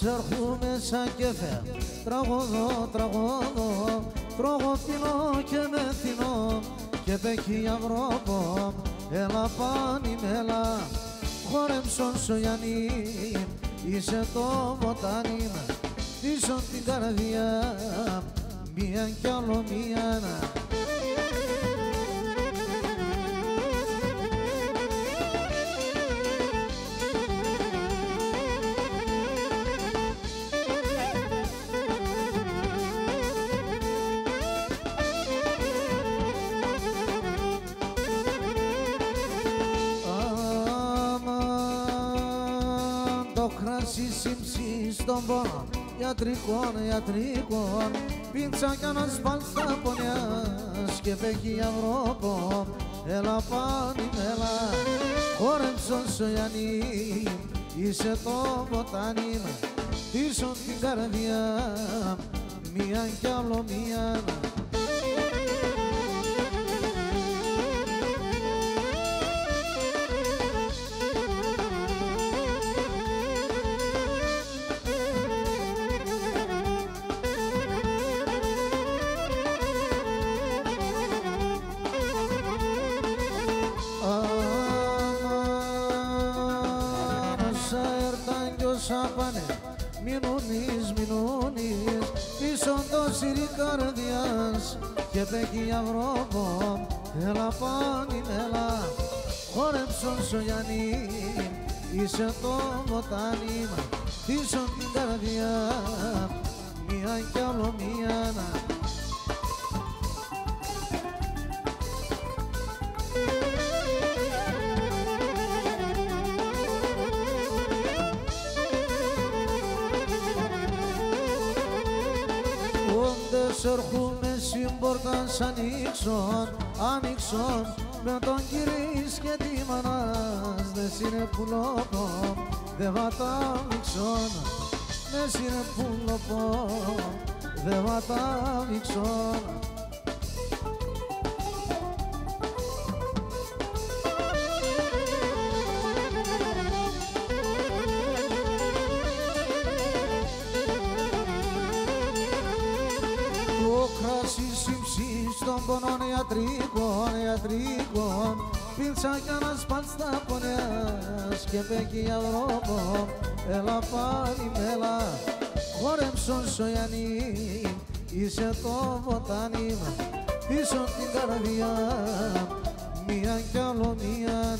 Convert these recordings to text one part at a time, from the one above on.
έρχομαι σαν κέφε, τραγωδώ, τραγωδώ, τρώγω πίνω και μεθυνώ και πέχει αυρόπο, έλα πάνι μέλα, χόρεψον σογιανή, είσαι το βοτάνι, πίσω την καρδιά, μία κι άλλο μία. Σύμψη στον πόνο, ιατρικών, ιατρικών, πίτσα κι να σπάς τα πονιάς και πέχει αυρόπο, έλα πάνι μέλα, χόρεψον σογιανή, είσαι το βοτάνι, πίσω την καρδιά, μία κι άλλο μία. Μεινούνεις, μεινούνεις, πίσω το σιρί καρδιάς και πέχει αυρόπο, έλα πάνι μέλα, χόρεψον σογιανή, είσαι το βοτάνι, πίσω την καρδιά, μία κι άλλο μία. Έρχομαι συμπόρτα σ' ανοίξον, ανοίξον με τον κυρίς και τη μανάς. Δες είναι πουλόπο, δε βατάμιξον, δες είναι πουλόπο, δε βατάμιξον. Στον πονών ιατρικών, ιατρικών, πίτσα κι να σπάς τα πονιάς και πέχει αυρόπο, έλα πάλι μέλα, χόρεψον σογιανή, είσαι το βοτάνι, πίσω την καρδιά, μία κι άλλο μία.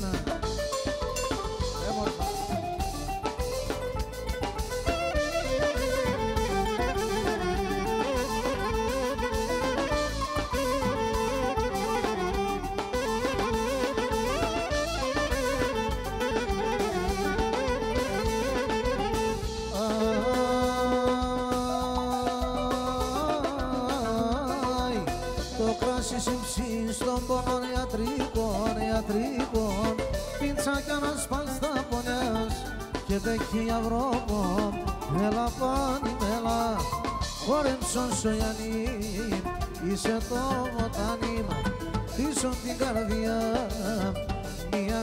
Στον πονών ιατρικών, ιατρικών, πίτσα κι να σπάς τα πονιάς και πέχει αυρόπο, έλα πάνι μέλα, χόρεψον σογιανή, είσαι το βοτάνι, πίσω την καρδιά, μία